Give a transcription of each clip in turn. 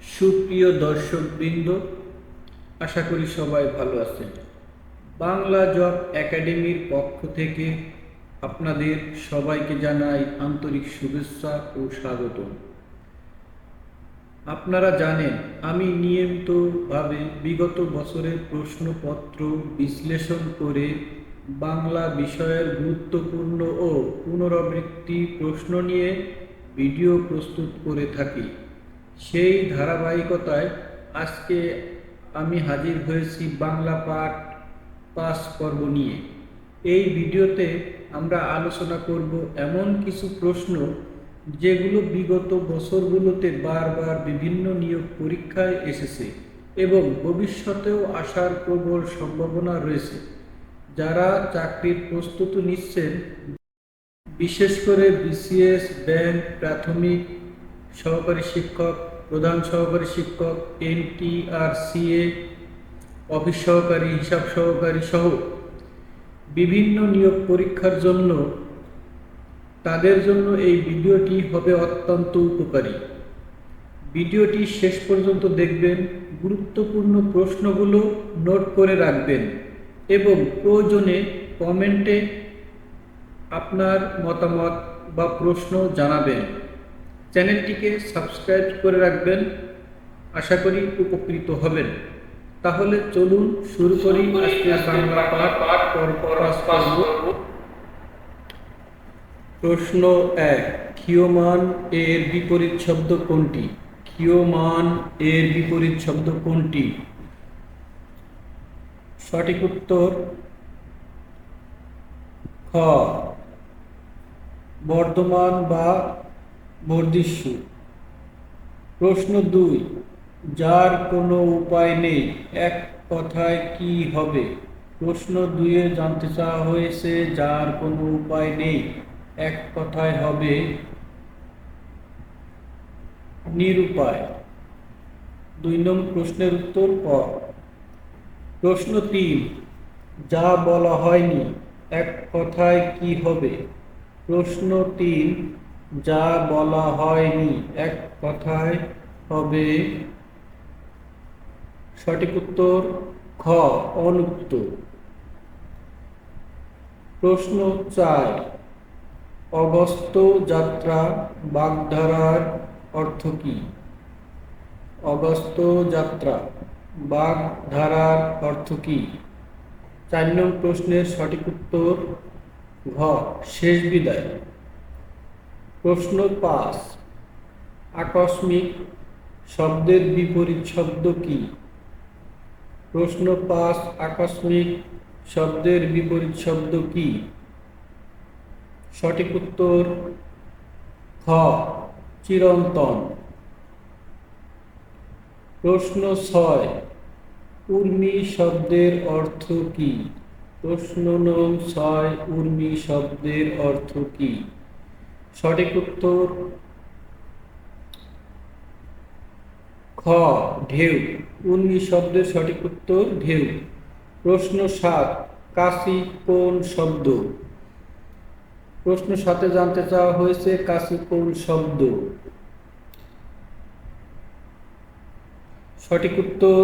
সুপ্রিয় দর্শকবৃন্দ, আশা করি সবাই ভালো আছেন। বাংলা জব একাডেমির পক্ষ থেকে আপনাদের সবাইকে জানাই আন্তরিক শুভেচ্ছা ও স্বাগত। আপনারা জানেন, আমি নিয়মিতভাবে বিগত বছরের প্রশ্নপত্র বিশ্লেষণ করে বাংলা বিষয়ের গুরুত্বপূর্ণ ও পুনরাবৃত্তি প্রশ্ন নিয়ে ভিডিও প্রস্তুত করে থাকি। সেই ধারাবাহিকতায় আজকে আমি হাজির হয়েছি বাংলা পাঠ 5 পর্ব নিয়ে। এই ভিডিওতে আমরা আলোচনা করব এমন কিছু প্রশ্ন যেগুলো বিগত বছরগুলোতে বারবার বিভিন্ন নিয়োগ পরীক্ষায় এসেছে এবং ভবিষ্যতেও আসার প্রবল সম্ভাবনা রয়েছে। যারা চাকরির প্রস্তুতি নিচ্ছেন, বিশেষ করে বিসিএস, ব্যাংক, প্রাথমিক সহকারী শিক্ষক, প্রধান সহকারী শিক্ষক, এনটিআরসিএ, অফিস সহকারী, হিসাব সহকারী সহ বিভিন্ন নিয়োগ পরীক্ষার জন্য তাদের জন্য এই ভিডিওটি হবে অত্যন্ত উপকারী। ভিডিওটি শেষ পর্যন্ত দেখবেন, গুরুত্বপূর্ণ প্রশ্নগুলো নোট করে রাখবেন এবং প্রয়োজনে কমেন্টে আপনার মতামত বা প্রশ্ন জানাবেন। চ্যানেলটিকে সাবস্ক্রাইব করে রাখবেন, আশা করি উপকৃত হবেন। তাহলে চলুন শুরু করি আজকের বাংলা পাঠ পর্ব। প্রশ্ন 1, ক্ষীয়মান এর বিপরীত শব্দ কোনটি? ক্ষীয়মান এর বিপরীত শব্দ কোনটি? সঠিক উত্তর খ, বর্ধমান বা বর্ধিষ্ণু। প্রশ্ন 2, যার কোনো উপায় নেই, এক কথায় কি হবে? প্রশ্ন 2-এ জানতে চাওয়া হয়েছে যার কোনো উপায় নেই এক কথায় হবে নিরুপায়। 2 নং প্রশ্নের উত্তর ক। প্রশ্ন 3, যা বলা হয়নি এক কথায় কি হবে? প্রশ্ন 3, যা বলা হয়নি এক কথায় হবে সঠিক উত্তর খ, অনুক্ত। প্রশ্ন 4, অগস্ত্য যাত্রা বাগধারার অর্থ কি? অগস্ত্য যাত্রা বাগধারার অর্থ কি? 4 নং প্রশ্নের সঠিক উত্তর ঘ, শেষ বিদায়। প্রশ্ন 5, আকস্মিক শব্দের বিপরীত শব্দ কি? প্রশ্ন 5, আকস্মিক শব্দের বিপরীত শব্দ কি? সঠিক উত্তর খ, চিরন্তন। প্রশ্ন 6, উর্মি শব্দের অর্থ কি? প্রশ্ন নং 6, উর্মি শব্দের অর্থ কি? সঠিক উত্তর খ, ঢেউ। উর্মি শব্দের সঠিক উত্তর ঢেউ। প্রশ্ন 7, কাশি কোন শব্দ? প্রশ্ন 7-এ জানতে চাওয়া হয়েছে কাশি কোন শব্দ? সঠিক উত্তর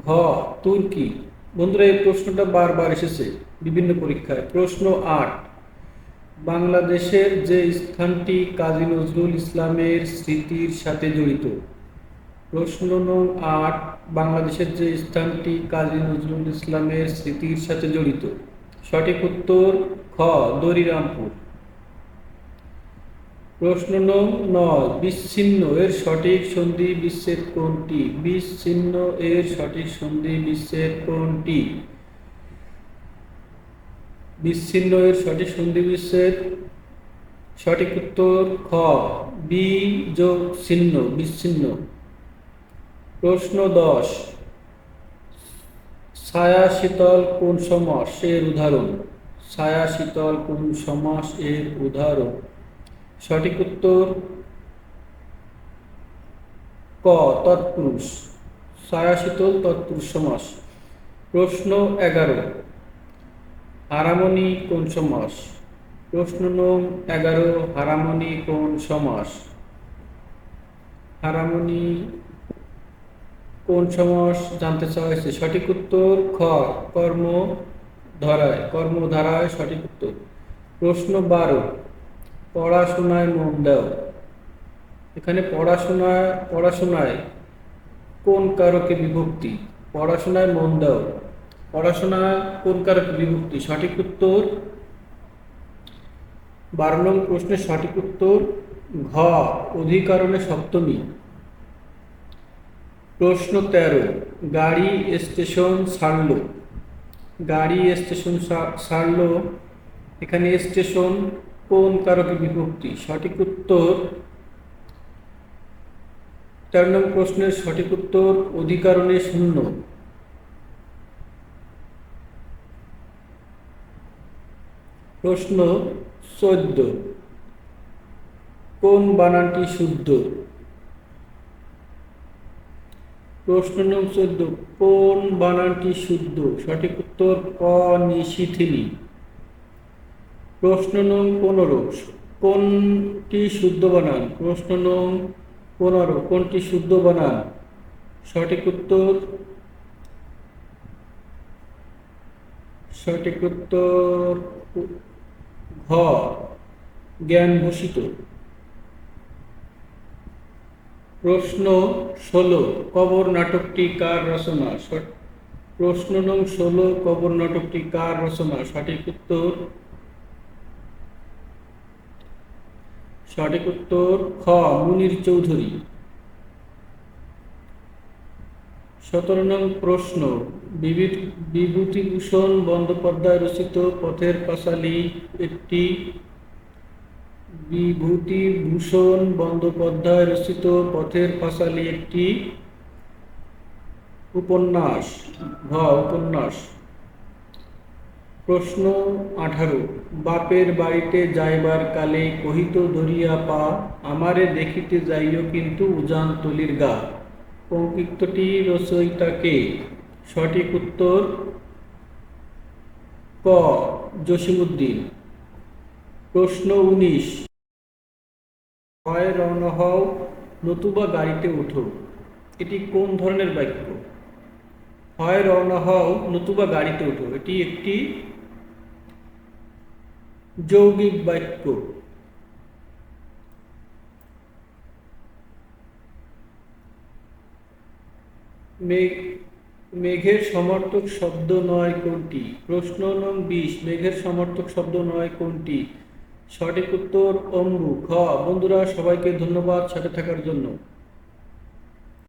ঘ, তুর্কি। বন্ধুরা, এই প্রশ্নটা বারবার এসেছে বিভিন্ন পরীক্ষায়। প্রশ্ন 8, বাংলাদেশের যে স্থানটি কাজী নজরুল ইসলামের স্মৃতির সাথে জড়িত? প্রশ্ন নং 8, বাংলাদেশের যে স্থানটি কাজী নজরুল ইসলামের স্মৃতির সাথে জড়িত? সঠিক উত্তর খ, দরিরামপুর। প্রশ্ন নং 9, বিচ্ছিন্ন এর সঠিক সন্ধি বিচ্ছেদ কোনটি? বিচ্ছিন্ন এর সঠিক সন্ধি বিচ্ছেদ কোনটি? বিচ্ছিন্ন এর সঠিক সন্ধি বিচ্ছেদ সঠিক উত্তর খ, বি যোগ ছিন্ন, বিচ্ছিন্ন। প্রশ্ন 10, ছায়া শীতল কোন সমাস এর উদাহরণ? ছায়া শীতল কোন সমাস এর উদাহরণ? সঠিক উত্তর ক, তৎপুরুষ। ছায়া শীতল তৎপুরুষ সমাস। প্রশ্ন 11, হারামণি কোন সমাস? প্রশ্ন নং 11, হারামণি কোন সমাস? হারামনি কোন সমাস জানতে চাওয়া হয়েছে? সঠিক উত্তর খ, কর্মধারায় সঠিক উত্তর। প্রশ্ন 12, পড়াশোনায় মন দাও। এখানে পড়াশোনায় কোন কারকে বিভক্তি? পড়াশোনায় মন দাও, পড়াশোনা কোন কারকে বিভক্তি? সঠিক উত্তর 12 নং প্রশ্নের সঠিক উত্তর ঘ, অধিকরণে সপ্তমী। প্রশ্ন 13, গাড়ি স্টেশন ছাড়লো। গাড়ি স্টেশন ছাড়লো, এখানে স্টেশন কোন কারকে বিভক্তি? সঠিক উত্তর 13 নং প্রশ্নের সঠিক উত্তর অধিকরণে শূন্য। প্রশ্ন 14, কোন বানানটি শুদ্ধ? প্রশ্ন নং 14, কোন বানানটি শুদ্ধ? সঠিক উত্তর ক, নিশিথিনী। প্রশ্ন নং 15, কোনটি শুদ্ধ বানান? প্রশ্ন নং 15, কোনটি শুদ্ধ বানান? সঠিক উত্তর ঘ, জ্ঞানভূষিত। প্রশ্ন 16, কবর নাটকটি কার রচনা? প্রশ্ন নং 16, কবর নাটকটি কার রচনা? সঠিক উত্তর খ, মুনীর চৌধুরী। 17 নং প্রশ্ন, বিভূতিভূষণ বন্দ্যোপাধ্যায় রচিত পথের পাঁচালী একটি বিভূতিভূষণ বন্দ্যোপাধ্যায় রচিত পথের পাঁচালী একটি উপন্যাস। উপন্যাস। প্রশ্ন 18, বাপের বাড়িতে যাইবার কালে কহিত ধরিয়া পা, আমারে দেখিতে যাইও কিন্তু উজান তলির গা। পঙ্ক্তিটি রচয়িতা কে? সঠিক উত্তর ক, জসিমউদ্দিন। প্রশ্ন 19, হয় রওনা হও নতুবা গাড়িতে ওঠো, এটি কোন ধরনের বাক্য? হয় রওনা হও নতুবা গাড়িতে ওঠো, এটি একটি যৌগিক বাক্য। মেঘের সমর্থক শব্দ নয় কোনটি? প্রশ্ন নং 20, মেঘের সমর্থক শব্দ নয় কোনটি? সঠিক উত্তর অম্বু। খ। বন্ধুরা, সবাইকে ধন্যবাদ সাথে থাকার জন্য।